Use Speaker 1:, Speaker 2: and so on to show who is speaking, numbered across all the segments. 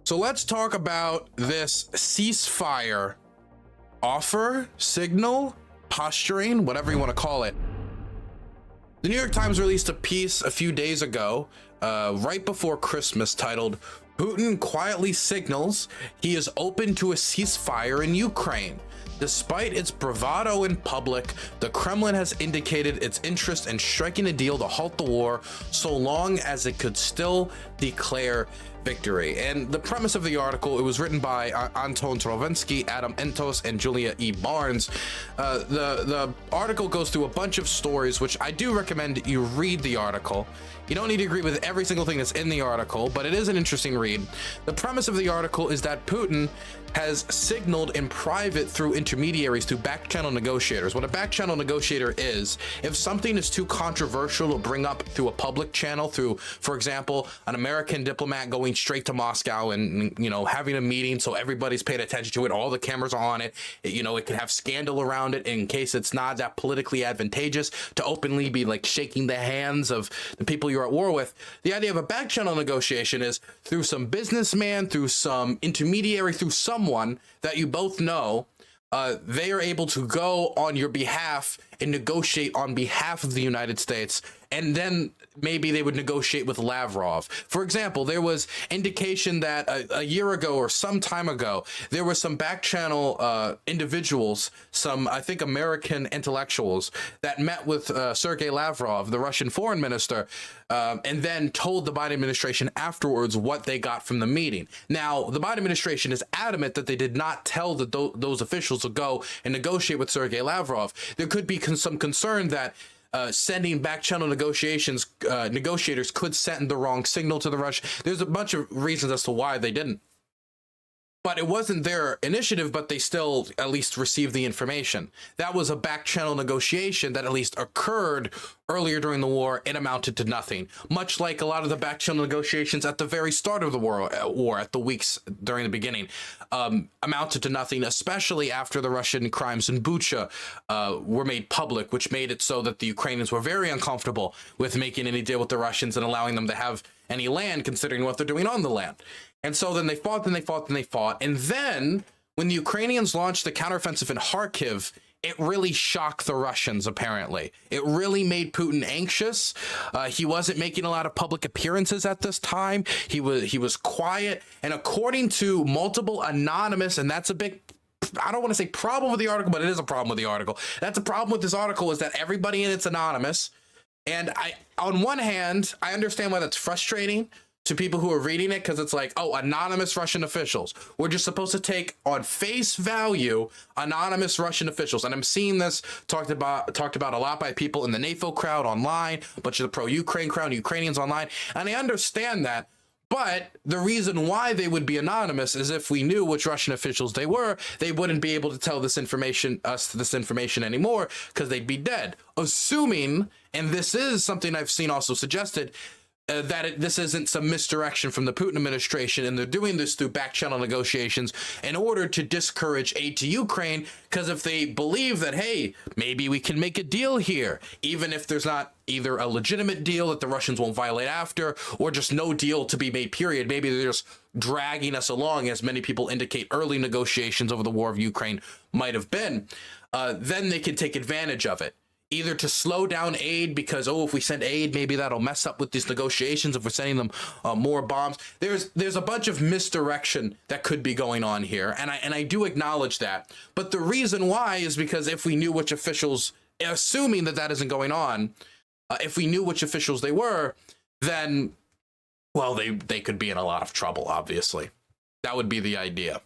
Speaker 1: So let's talk about this ceasefire offer, signal, posturing, whatever you want to call it. The New York Times released a piece a few days ago, right before Christmas, titled, "Putin quietly signals he is open to a ceasefire in Ukraine. Despite its bravado in public, the Kremlin has indicated its interest in striking a deal to halt the war so long as it could still declare victory." And the premise of the article, it was written by Anton Trovinsky, Adam Entos, and Julia E. Barnes. The article goes through a bunch of stories, which I do recommend you read the article. You don't need to agree with every single thing that's in the article, but it is an interesting read. The premise of the article is that Putin has signaled in private through intermediaries, through back channel negotiators. What a back channel negotiator is, if something is too controversial to bring up through a public channel, through, for example, an American diplomat going straight to Moscow and, you know, having a meeting so everybody's paying attention to it, all the cameras are on it, you know, it could have scandal around it in case it's not that politically advantageous to openly be like shaking the hands of the people you're at war with. The idea of a back channel negotiation is through some businessman, through some intermediary, through someone that you both know, they are able to go on your behalf and negotiate on behalf of the United States, and then maybe they would negotiate with Lavrov. For example, there was indication that a year ago or some time ago, there were some back channel individuals, some, I think, American intellectuals that met with Sergei Lavrov, the Russian foreign minister, and then told the Biden administration afterwards what they got from the meeting. Now, the Biden administration is adamant that they did not tell those officials to go and negotiate with Sergei Lavrov. There could be some concern that sending back channel negotiators could send the wrong signal to the Russians. There's a bunch of reasons as to why they didn't. But it wasn't their initiative, but they still at least received the information. That was a back channel negotiation that at least occurred earlier during the war. It amounted to nothing. Much like a lot of the back channel negotiations at the very start of the war at the weeks during the beginning, amounted to nothing, especially after the Russian crimes in Bucha were made public, which made it so that the Ukrainians were very uncomfortable with making any deal with the Russians and allowing them to have any land, considering what they're doing on the land. And so then they fought, and then when the Ukrainians launched the counteroffensive in Kharkiv, it really shocked the Russians, apparently. It really made Putin anxious. He wasn't making a lot of public appearances at this time. He was quiet. And according to multiple anonymous, and that's a big, I don't want to say problem with the article, but it is a problem with the article. That's a problem with this article, is that everybody in it's anonymous. And on one hand, I understand why that's frustrating to people who are reading it, because it's like, oh, anonymous Russian officials. We're just supposed to take on face value anonymous Russian officials. And I'm seeing this talked about a lot by people in the NATO crowd online, a bunch of the pro-Ukraine crowd, Ukrainians online. And I understand that. But the reason why they would be anonymous is if we knew which Russian officials they were, they wouldn't be able to tell us this information anymore, because they'd be dead. Assuming, and this is something I've seen also suggested, that this isn't some misdirection from the Putin administration, and they're doing this through back channel negotiations in order to discourage aid to Ukraine, because if they believe that, hey, maybe we can make a deal here, even if there's not either a legitimate deal that the Russians won't violate after, or just no deal to be made, period. Maybe they're just dragging us along, as many people indicate early negotiations over the war of Ukraine might have been. Then they can take advantage of it, either to slow down aid because, oh, if we send aid, maybe that'll mess up with these negotiations if we're sending them more bombs. There's a bunch of misdirection that could be going on here, and I do acknowledge that. But the reason why is because if we knew which officials, assuming that isn't going on, if we knew which officials they were, then, well, they could be in a lot of trouble, obviously. That would be the idea.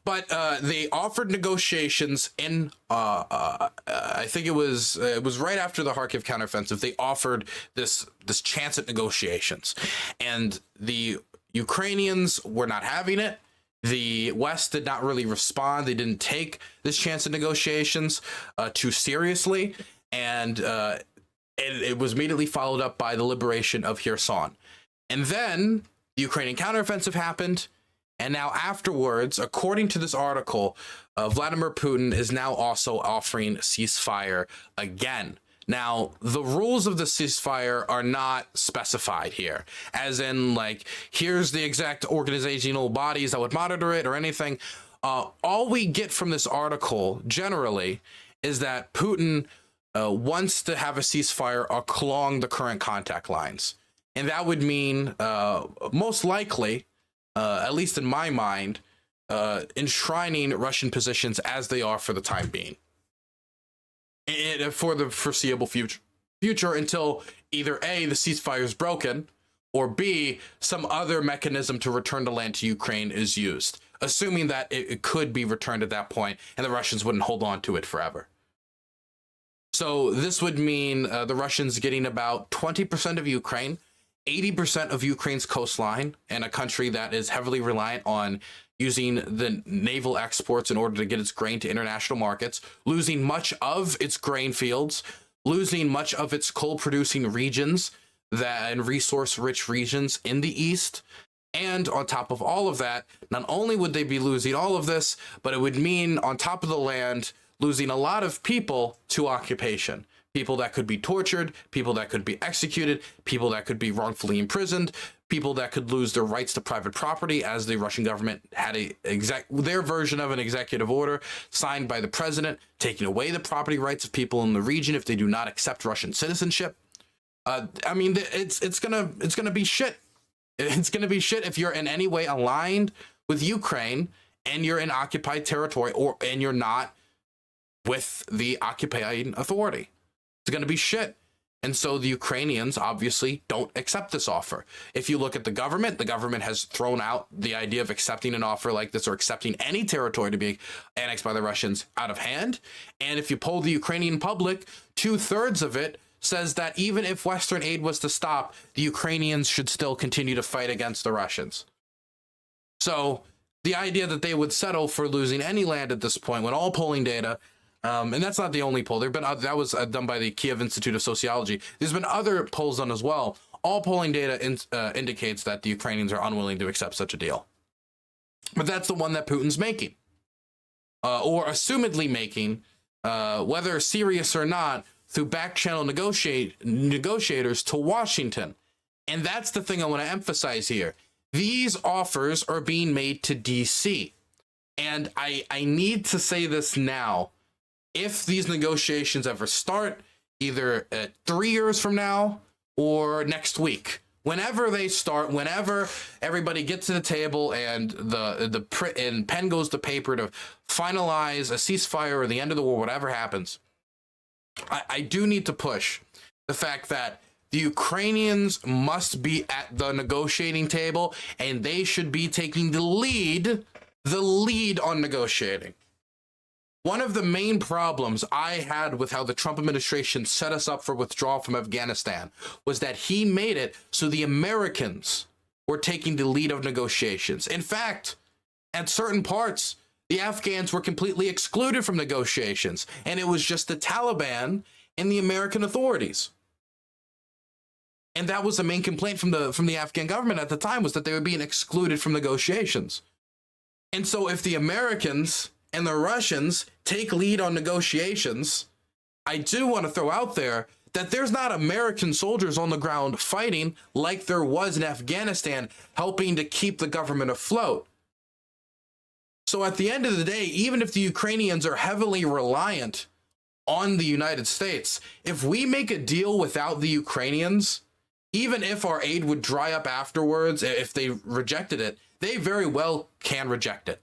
Speaker 1: But they offered negotiations in, I think it was right after the Kharkiv counteroffensive. They offered this chance at negotiations, and the Ukrainians were not having it. The West did not really respond. They didn't take this chance at negotiations too seriously, and it was immediately followed up by the liberation of Kherson. And then the Ukrainian counteroffensive happened. And now afterwards, according to this article, Vladimir Putin is now also offering ceasefire again. Now, the rules of the ceasefire are not specified here, as in, like, here's the exact organizational bodies that would monitor it or anything. All we get from this article generally is that Putin wants to have a ceasefire along the current contact lines. And that would mean, most likely, at least in my mind, enshrining Russian positions as they are for the time being. For the foreseeable future until either A, the ceasefire is broken, or B, some other mechanism to return the land to Ukraine is used, assuming that it could be returned at that point and the Russians wouldn't hold on to it forever. So this would mean the Russians getting about 20% of Ukraine, 80% of Ukraine's coastline, and a country that is heavily reliant on using the naval exports in order to get its grain to international markets, losing much of its grain fields, losing much of its coal-producing regions and resource-rich regions in the east. And on top of all of that, not only would they be losing all of this, but it would mean, on top of the land, losing a lot of people to occupation. People that could be tortured, people that could be executed, people that could be wrongfully imprisoned, people that could lose their rights to private property, as the Russian government had their version of an executive order signed by the president, taking away the property rights of people in the region if they do not accept Russian citizenship. I mean, it's gonna be shit. It's gonna be shit if you're in any way aligned with Ukraine and you're in occupied territory, and you're not with the occupying authority. It's going to be shit. And so the Ukrainians obviously don't accept this offer. If you look at the government has thrown out the idea of accepting an offer like this or accepting any territory to be annexed by the Russians out of hand. And if you poll the Ukrainian public, 2/3 of it says that even if Western aid was to stop, the Ukrainians should still continue to fight against the Russians. So the idea that they would settle for losing any land at this point, when all polling data, and that's not the only poll. That was done by the Kiev Institute of Sociology. There's been other polls done as well. All polling data indicates that the Ukrainians are unwilling to accept such a deal. But that's the one that Putin's making, or assumedly making, whether serious or not, through back-channel negotiators to Washington. And that's the thing I want to emphasize here. These offers are being made to DC. And I need to say this now. If these negotiations ever start, either 3 years from now or next week, whenever they start, whenever everybody gets to the table and the pen goes to paper to finalize a ceasefire or the end of the war, whatever happens, I do need to push the fact that the Ukrainians must be at the negotiating table, and they should be taking the lead on negotiating. One of the main problems I had with how the Trump administration set us up for withdrawal from Afghanistan was that he made it so the Americans were taking the lead of negotiations. In fact, at certain parts, the Afghans were completely excluded from negotiations, and it was just the Taliban and the American authorities. And that was the main complaint from the Afghan government at the time, was that they were being excluded from negotiations. And so if the Americans and the Russians take lead on negotiations, I do want to throw out there that there's not American soldiers on the ground fighting like there was in Afghanistan, helping to keep the government afloat. So at the end of the day, even if the Ukrainians are heavily reliant on the United States, if we make a deal without the Ukrainians, even if our aid would dry up afterwards, if they rejected it, they very well can reject it.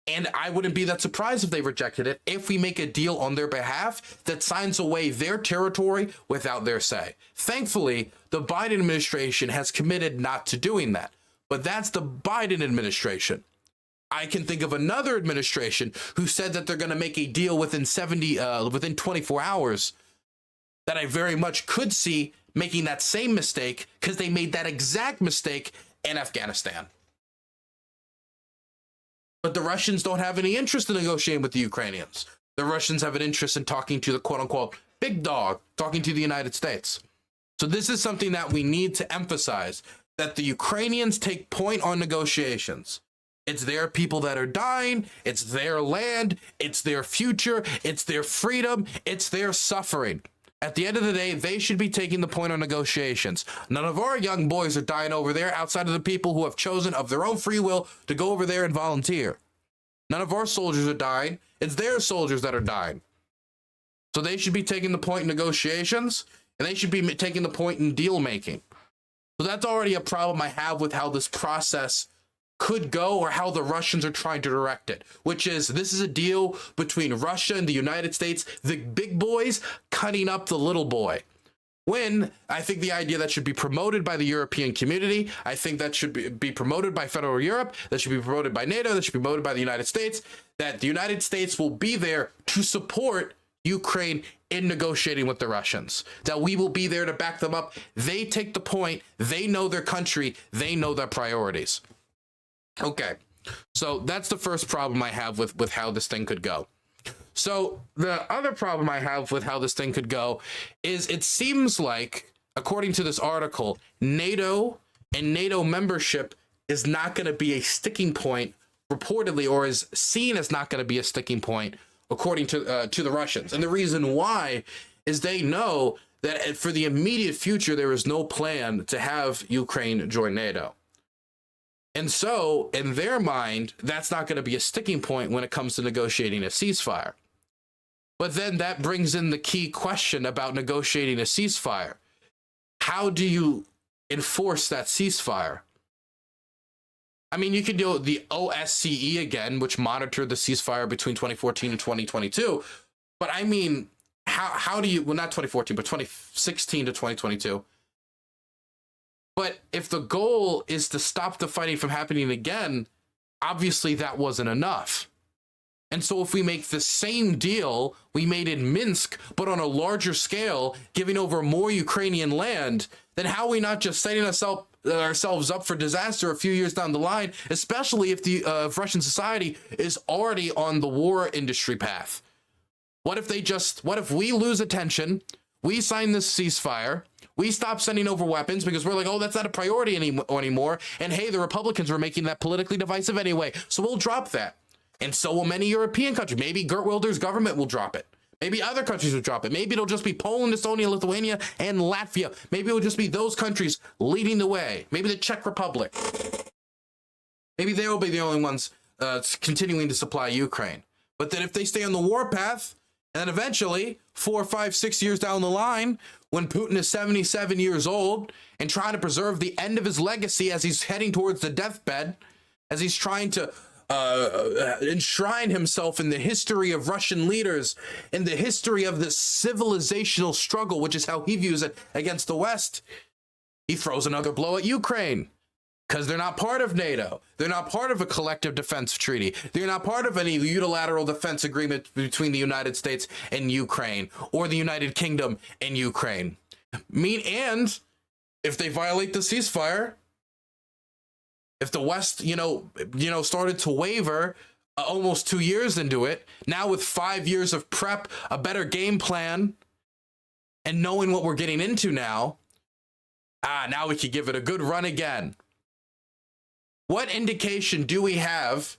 Speaker 1: And I wouldn't be that surprised if they rejected it if we make a deal on their behalf that signs away their territory without their say. Thankfully, the Biden administration has committed not to doing that. But that's the Biden administration. I can think of another administration who said that they're going to make a deal within 24 hours that I very much could see making that same mistake, because they made that exact mistake in Afghanistan. But the Russians don't have any interest in negotiating with the Ukrainians. The Russians have an interest in talking to the quote-unquote big dog, talking to the United States. So this is something that we need to emphasize, that the Ukrainians take point on negotiations. It's their people that are dying. It's their land. It's their future. It's their freedom. It's their suffering. At the end of the day, they should be taking the point on negotiations. None of our young boys are dying over there outside of the people who have chosen of their own free will to go over there and volunteer. None of our soldiers are dying. It's their soldiers that are dying. So they should be taking the point in negotiations, and they should be taking the point in deal making. So that's already a problem I have with how this process could go, or how the Russians are trying to direct it, which is this is a deal between Russia and the United States, the big boys cutting up the little boy. When I think the idea that should be promoted by the European community, I think that should be promoted by Federal Europe, that should be promoted by NATO, that should be promoted by the United States, that the United States will be there to support Ukraine in negotiating with the Russians, that we will be there to back them up. They take the point, they know their country, they know their priorities. Okay, so that's the first problem I have with how this thing could go. So the other problem I have with how this thing could go is it seems like, according to this article, NATO and NATO membership is not going to be a sticking point, reportedly, or is seen as not going to be a sticking point, according to the Russians. And the reason why is they know that for the immediate future, there is no plan to have Ukraine join NATO. And so, in their mind, that's not going to be a sticking point when it comes to negotiating a ceasefire. But then that brings in the key question about negotiating a ceasefire. How do you enforce that ceasefire? I mean, you can do the OSCE again, which monitored the ceasefire between 2014 and 2022. But I mean, how do you, well, not 2014, but 2016 to 2022. But if the goal is to stop the fighting from happening again, obviously that wasn't enough. And so if we make the same deal we made in Minsk, but on a larger scale, giving over more Ukrainian land, then how are we not just setting ourselves up for disaster a few years down the line, especially if the Russian society is already on the war industry path? What if we lose attention, we sign this ceasefire, we stop sending over weapons because we're like, oh, that's not a priority anymore. And hey, the Republicans were making that politically divisive anyway, so we'll drop that. And so will many European countries. Maybe Geert Wilders' government will drop it. Maybe other countries will drop it. Maybe it'll just be Poland, Estonia, Lithuania, and Latvia. Maybe it'll just be those countries leading the way. Maybe the Czech Republic. Maybe they will be the only ones continuing to supply Ukraine. But then if they stay on the war path, and then eventually, 4, 5, 6 years down the line, when Putin is 77 years old and trying to preserve the end of his legacy as he's heading towards the deathbed, as he's trying to enshrine himself in the history of Russian leaders, in the history of this civilizational struggle, which is how he views it, against the West, he throws another blow at Ukraine. Because they're not part of NATO. They're not part of a collective defense treaty. They're not part of any unilateral defense agreement between the United States and Ukraine, or the United Kingdom and Ukraine. And if they violate the ceasefire, if the West, started to waver almost 2 years into it, now with 5 years of prep, a better game plan, and knowing what we're getting into now we could give it a good run again. What indication do we have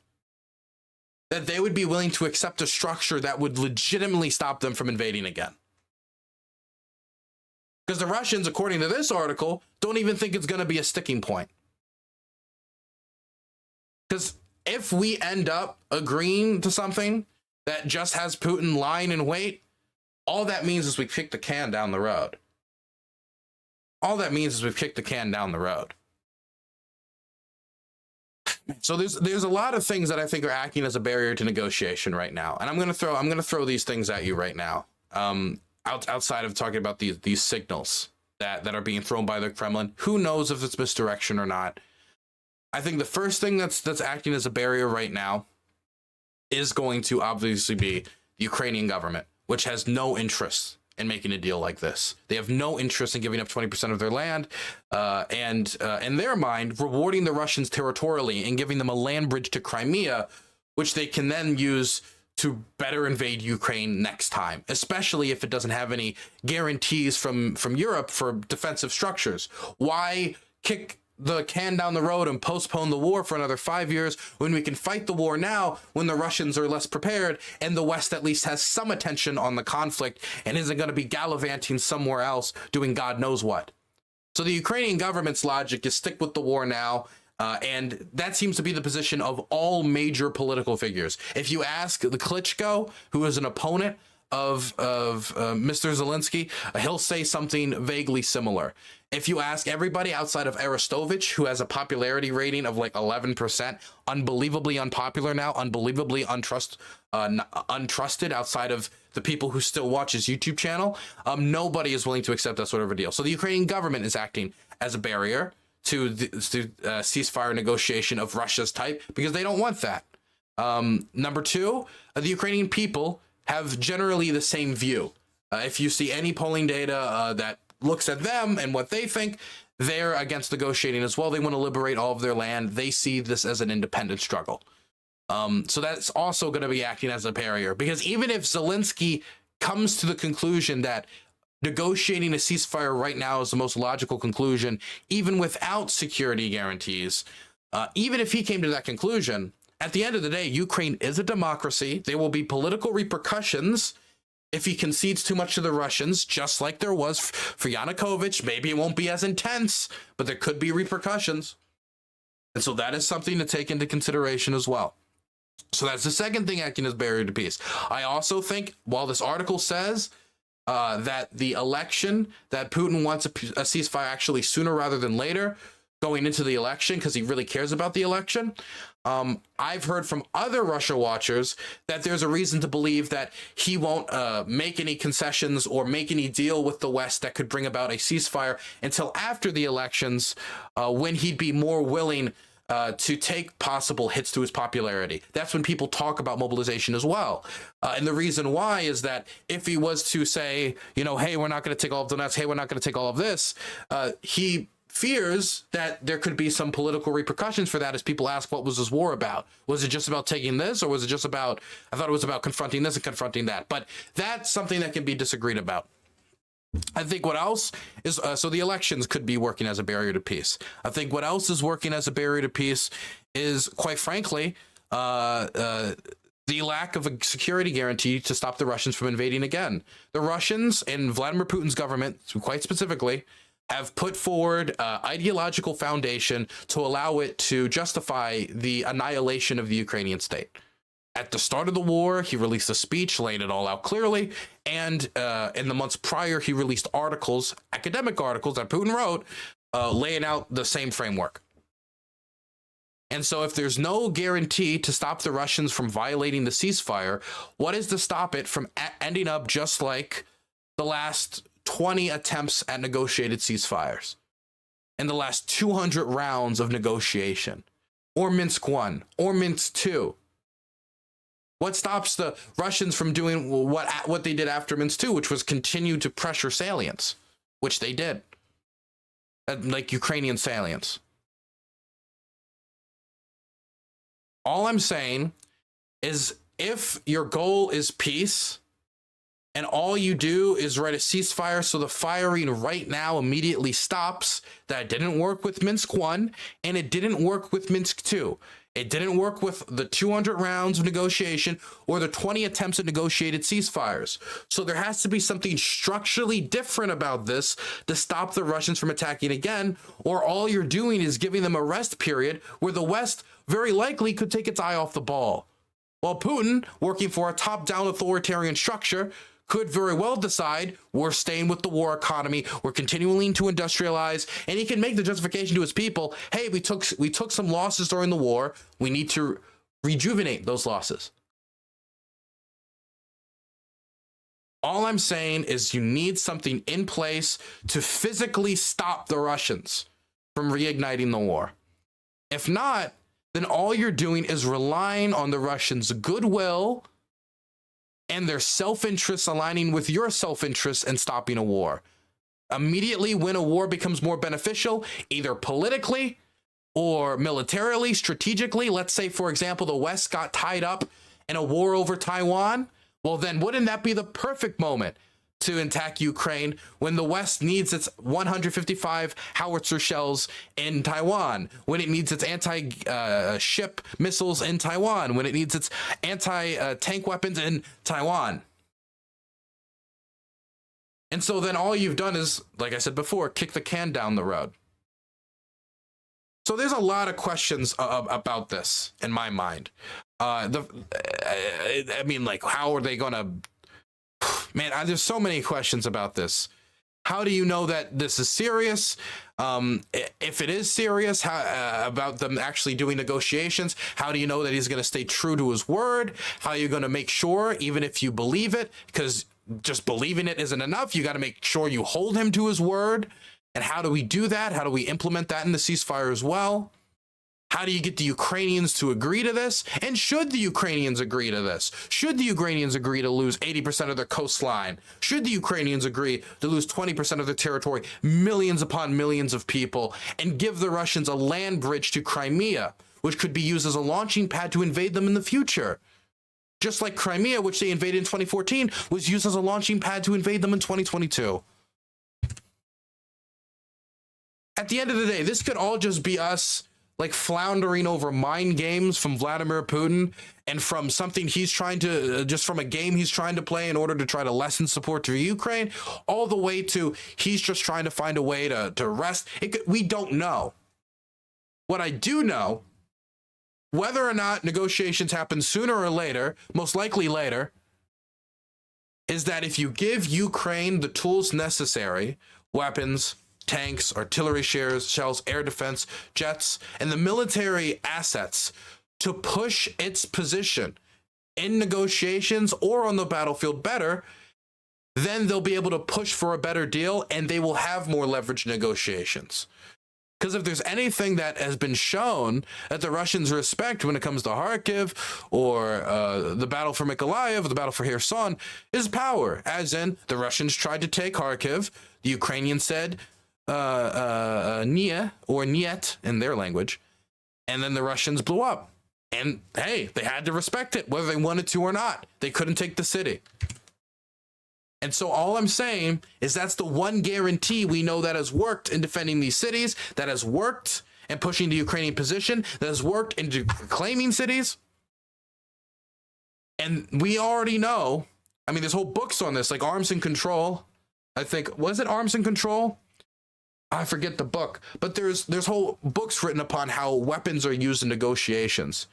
Speaker 1: that they would be willing to accept a structure that would legitimately stop them from invading again? Because the Russians, according to this article, don't even think it's going to be a sticking point. Because if we end up agreeing to something that just has Putin lying in wait, all that means is we kick the can down the road. All that means is we've kicked the can down the road. So there's a lot of things that I think are acting as a barrier to negotiation right now, and I'm gonna throw these things at you right now. Outside of talking about these signals that are being thrown by the Kremlin, who knows if it's misdirection or not? I think the first thing that's acting as a barrier right now is going to obviously be the Ukrainian government, which has no interest in making a deal like this. They have no interest in giving up 20% of their land, and in their mind, rewarding the Russians territorially and giving them a land bridge to Crimea, which they can then use to better invade Ukraine next time, especially if it doesn't have any guarantees from Europe for defensive structures. Why kick the can down the road and postpone the war for another 5 years when we can fight the war now when the Russians are less prepared and the West at least has some attention on the conflict and isn't going to be gallivanting somewhere else doing God knows what. So the Ukrainian government's logic is stick with the war now. And that seems to be the position of all major political figures. If you ask the Klitschko, who is an opponent of Mr. Zelensky, he'll say something vaguely similar. If you ask everybody outside of Arestovich, who has a popularity rating of like 11%, unbelievably unpopular now, unbelievably untrusted outside of the people who still watch his YouTube channel, nobody is willing to accept that sort of a deal. So the Ukrainian government is acting as a barrier to the ceasefire negotiation of Russia's type because they don't want that. Number two, the Ukrainian people have generally the same view. If you see any polling data that looks at them and what they think, they're against negotiating as well. They want to liberate all of their land. They see this as an independent struggle. So that's also going to be acting as a barrier because even if Zelensky comes to the conclusion that negotiating a ceasefire right now is the most logical conclusion, even without security guarantees, even if he came to that conclusion, at the end of the day, Ukraine is a democracy. There will be political repercussions if he concedes too much to the Russians, just like there was for Yanukovych. Maybe it won't be as intense, but there could be repercussions. And so that is something to take into consideration as well. So that's the second thing acting as barrier to peace. I also think, while this article says that the election, that Putin wants a ceasefire actually sooner rather than later, going into the election because he really cares about the election. I've heard from other Russia watchers that there's a reason to believe that he won't make any concessions or make any deal with the West that could bring about a ceasefire until after the elections, when he'd be more willing to take possible hits to his popularity. That's when people talk about mobilization as well. And the reason why is that if he was to say, you know, hey, we're not going to take all of Donetsk, hey, we're not going to take all of this, he fears that there could be some political repercussions for that as people ask, what was this war about? Was it just about taking this, or was it just about, I thought it was about confronting this and confronting that. But that's something that can be disagreed about. I think what else is, so the elections could be working as a barrier to peace. I think what else is working as a barrier to peace is, quite frankly, the lack of a security guarantee to stop the Russians from invading again. The Russians and Vladimir Putin's government, quite specifically, have put forward ideological foundation to allow it to justify the annihilation of the Ukrainian state. At the start of the war, he released a speech laying it all out clearly, and in the months prior, he released articles, academic articles that Putin wrote, laying out the same framework. And so if there's no guarantee to stop the Russians from violating the ceasefire, what is to stop it from ending up just like the last 20 attempts at negotiated ceasefires and the last 200 rounds of negotiation, or Minsk 1 or Minsk 2? What stops the Russians from doing what they did after Minsk 2, which was continue to pressure salients, which they did, like Ukrainian salients? All I'm saying is, if your goal is peace, and all you do is write a ceasefire so the firing right now immediately stops, that didn't work with Minsk 1, and it didn't work with Minsk 2. It didn't work with the 200 rounds of negotiation or the 20 attempts at negotiated ceasefires. So there has to be something structurally different about this to stop the Russians from attacking again, or all you're doing is giving them a rest period where the West very likely could take its eye off the ball. While Putin, working for a top-down authoritarian structure, could very well decide we're staying with the war economy, we're continuing to industrialize, and he can make the justification to his people, hey, we took some losses during the war, we need to rejuvenate those losses. All I'm saying is you need something in place to physically stop the Russians from reigniting the war. If not, then all you're doing is relying on the Russians' goodwill and their self-interest aligning with your self-interest and stopping a war. Immediately when a war becomes more beneficial, either politically or militarily, strategically, let's say, for example, the West got tied up in a war over Taiwan, well, then wouldn't that be the perfect moment to attack Ukraine when the West needs its 155 howitzer shells in Taiwan, when it needs its anti-ship missiles in Taiwan, when it needs its anti-tank weapons in Taiwan. And so then all you've done is, like I said before, kick the can down the road. So there's a lot of questions about this in my mind. I mean, like, how are they going to... Man, there's so many questions about this. How do you know that this is serious? If it is serious, about them actually doing negotiations, how do you know that he's going to stay true to his word? How are you going to make sure, even if you believe it, because just believing it isn't enough, you got to make sure you hold him to his word? And how do we do that? How do we implement that in the ceasefire as well? How do you get the Ukrainians to agree to this? And should the Ukrainians agree to this? Should the Ukrainians agree to lose 80% of their coastline? Should the Ukrainians agree to lose 20% of their territory, millions upon millions of people, and give the Russians a land bridge to Crimea, which could be used as a launching pad to invade them in the future? Just like Crimea, which they invaded in 2014, was used as a launching pad to invade them in 2022. At the end of the day, this could all just be us like floundering over mind games from Vladimir Putin and from something he's trying to, just from a game he's trying to play in order to try to lessen support to Ukraine, all the way to he's just trying to find a way to rest. We don't know. What I do know, whether or not negotiations happen sooner or later, most likely later, is that if you give Ukraine the tools necessary, weapons, tanks, artillery shells, air defense, jets, and the military assets to push its position in negotiations or on the battlefield better, then they'll be able to push for a better deal and they will have more leverage negotiations. Because if there's anything that has been shown that the Russians respect when it comes to Kharkiv or the battle for Mykolaiv, or the battle for Kherson, is power. As in, the Russians tried to take Kharkiv, the Ukrainians said, Nia or Niet in their language, and then the Russians blew up. And hey, they had to respect it, whether they wanted to or not. They couldn't take the city. And so all I'm saying is that's the one guarantee we know that has worked in defending these cities, that has worked in pushing the Ukrainian position, that has worked in claiming cities. And we already know, I mean, there's whole books on this, like Arms and Control. I think, was it Arms and Control? I forget the book, but there's whole books written upon how weapons are used in negotiations,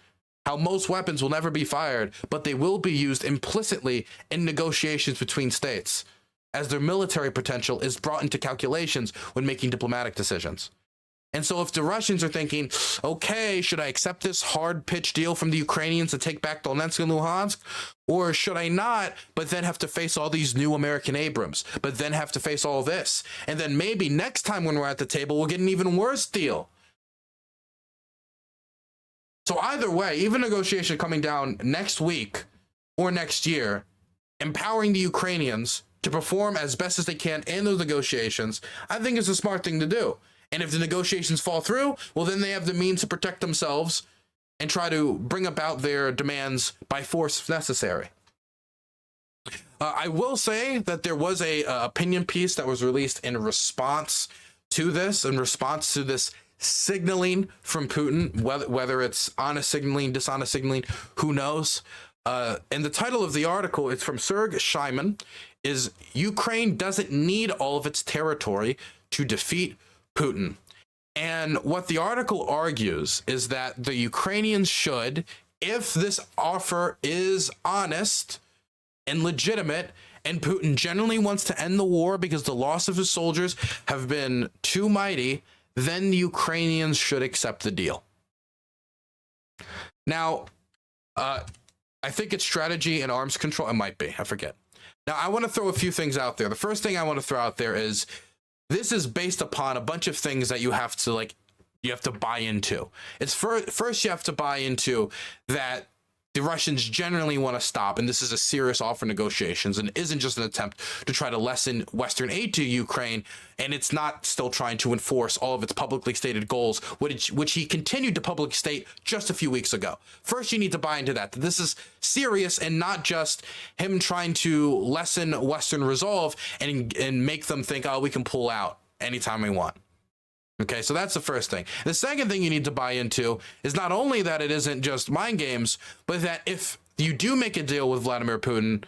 Speaker 1: how most weapons will never be fired, but they will be used implicitly in negotiations between states, as their military potential is brought into calculations when making diplomatic decisions. And so if the Russians are thinking, okay, should I accept this hard pitch deal from the Ukrainians to take back Donetsk and Luhansk? Or should I not, but then have to face all these new American Abrams, but then have to face all this? And then maybe next time when we're at the table, we'll get an even worse deal. So either way, even negotiation coming down next week or next year, empowering the Ukrainians to perform as best as they can in those negotiations, I think is a smart thing to do. And if the negotiations fall through, well, then they have the means to protect themselves and try to bring about their demands by force if necessary. I will say that there was a opinion piece that was released in response to this, signaling from Putin, whether it's honest signaling, dishonest signaling, who knows. And the title of the article, it's from Sergei Shaiman, is Ukraine doesn't need all of its territory to defeat Putin. And what the article argues is that the Ukrainians should, if this offer is honest and legitimate, and Putin generally wants to end the war because the loss of his soldiers have been too mighty, then the Ukrainians should accept the deal. Now, I think it's strategy and arms control. It might be, I forget. Now, I want to throw a few things out there. The first thing I want to throw out there is this is based upon a bunch of things that you have to buy into. It's first you have to buy into that the Russians generally want to stop, and this is a serious offer for negotiations and isn't just an attempt to try to lessen Western aid to Ukraine, and it's not still trying to enforce all of its publicly stated goals, which he continued to publicly state just a few weeks ago. First, you need to buy into that this is serious and not just him trying to lessen Western resolve and make them think, oh, we can pull out anytime we want. Okay, so that's the first thing. The second thing you need to buy into is not only that it isn't just mind games, but that if you do make a deal with Vladimir Putin,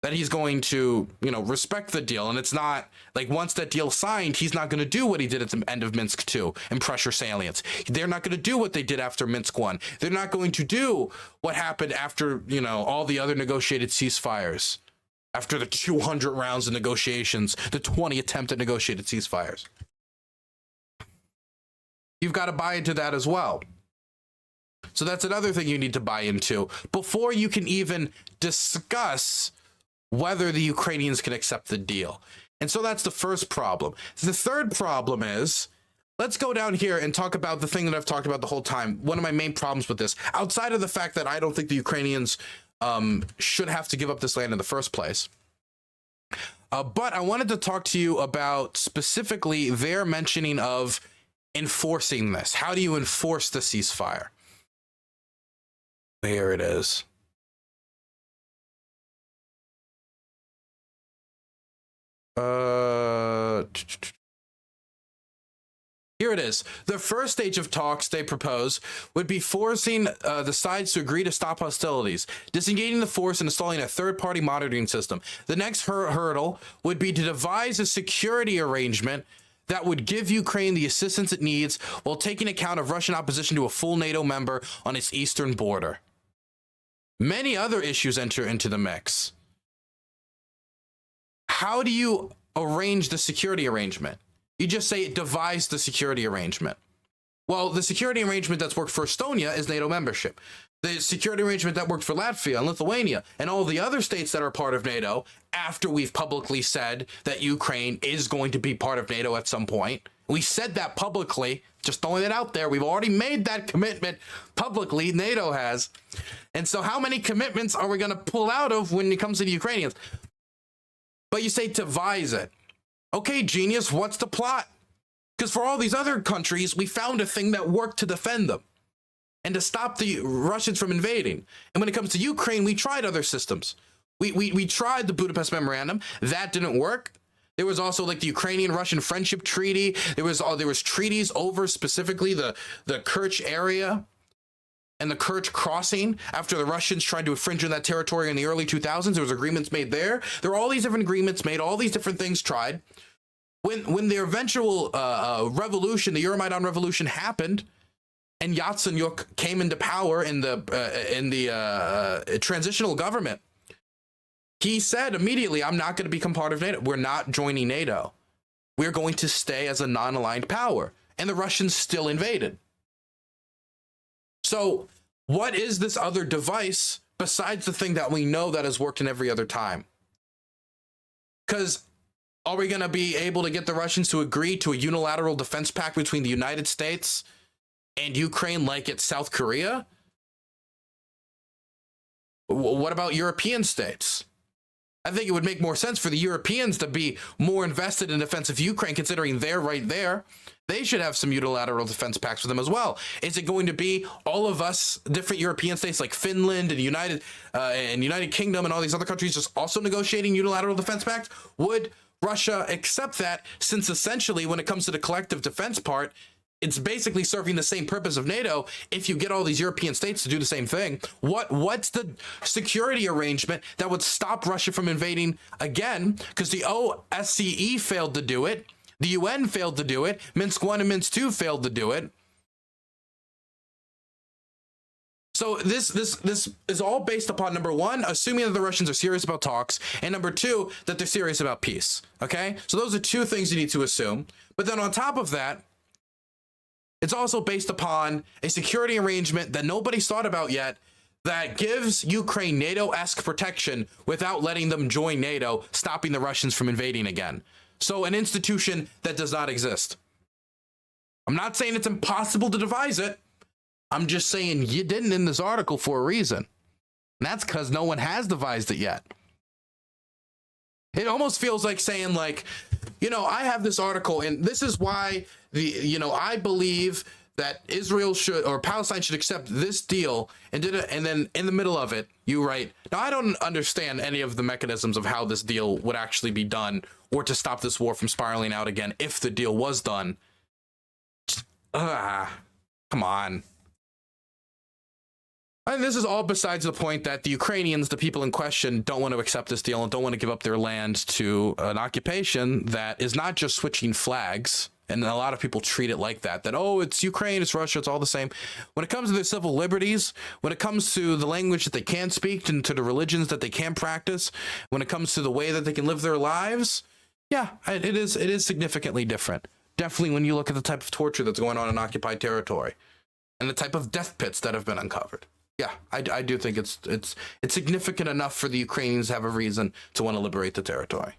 Speaker 1: that he's going to, respect the deal. And it's not like once that deal's signed, he's not going to do what he did at the end of Minsk 2 and pressure salience. They're not going to do what they did after Minsk 1. They're not going to do what happened after, all the other negotiated ceasefires, after the 200 rounds of negotiations, the 20 attempted negotiated ceasefires. You've got to buy into that as well. So that's another thing you need to buy into before you can even discuss whether the Ukrainians can accept the deal. And so that's the first problem. The third problem is, let's go down here and talk about the thing that I've talked about the whole time. One of my main problems with this, outside of the fact that I don't think the Ukrainians should have to give up this land in the first place. But I wanted to talk to you about specifically their mentioning of enforcing this. How do you enforce the ceasefire? There it is. Here it is. The first stage of talks they propose would be forcing the sides to agree to stop hostilities, disengaging the force and installing a third-party monitoring system. The next hurdle would be to devise a security arrangement that would give Ukraine the assistance it needs while taking account of Russian opposition to a full NATO member on its eastern border. Many other issues enter into the mix. How do you arrange the security arrangement? You just say devise the security arrangement. Well, the security arrangement that's worked for Estonia is NATO membership. The security arrangement that worked for Latvia and Lithuania and all the other states that are part of NATO, after we've publicly said that Ukraine is going to be part of NATO at some point. We said that publicly, just throwing it out there. We've already made that commitment publicly, NATO has. And so how many commitments are we going to pull out of when it comes to the Ukrainians? But you say devise it. Okay, genius, what's the plot? Because for all these other countries, we found a thing that worked to defend them and to stop the Russians from invading. And when it comes to Ukraine, we tried other systems. We tried the Budapest Memorandum. That didn't work. There was also like the Ukrainian-Russian Friendship Treaty. There was treaties over specifically the Kerch area and the Kerch crossing after the Russians tried to infringe on that territory in the early 2000s. There was agreements made there. There were all these different agreements made, all these different things tried. When the eventual revolution, the Euromaidan revolution happened, and Yatsenyuk came into power in the transitional government, he said immediately, I'm not going to become part of NATO. We're not joining NATO. We're going to stay as a non-aligned power. And the Russians still invaded. So what is this other device besides the thing that we know that has worked in every other time? Because are we going to be able to get the Russians to agree to a unilateral defense pact between the United States and Ukraine like it's South Korea? What about European states? I think it would make more sense for the Europeans to be more invested in defense of Ukraine, considering they're right there. They should have some unilateral defense pacts with them as well. Is it going to be all of us, different European states like Finland and United Kingdom and all these other countries just also negotiating unilateral defense pacts? Would Russia accept that, since essentially when it comes to the collective defense part, it's basically serving the same purpose of NATO if you get all these European states to do the same thing? What's the security arrangement that would stop Russia from invading again? Because the OSCE failed to do it. The UN failed to do it. Minsk 1 and Minsk 2 failed to do it. So this is all based upon, number one, assuming that the Russians are serious about talks, and number two, that they're serious about peace. Okay? So those are two things you need to assume. But then on top of that, it's also based upon a security arrangement that nobody's thought about yet that gives Ukraine NATO-esque protection without letting them join NATO, stopping the Russians from invading again. So an institution that does not exist. I'm not saying it's impossible to devise it. I'm just saying you didn't in this article for a reason. And that's because no one has devised it yet. It almost feels like saying, like, you know, I have this article and this is why I believe that Israel should, or Palestine should accept this deal, and then in the middle of it, you write, now I don't understand any of the mechanisms of how this deal would actually be done or to stop this war from spiraling out again if the deal was done. Come on. And this is all besides the point that the Ukrainians, the people in question, don't want to accept this deal and don't want to give up their land to an occupation that is not just switching flags. And a lot of people treat it like that, oh, it's Ukraine, it's Russia, it's all the same. When it comes to their civil liberties, when it comes to the language that they can speak and to the religions that they can practice, when it comes to the way that they can live their lives, yeah, it is significantly different. Definitely when you look at the type of torture that's going on in occupied territory and the type of death pits that have been uncovered. Yeah, I do think it's significant enough for the Ukrainians to have a reason to want to liberate the territory.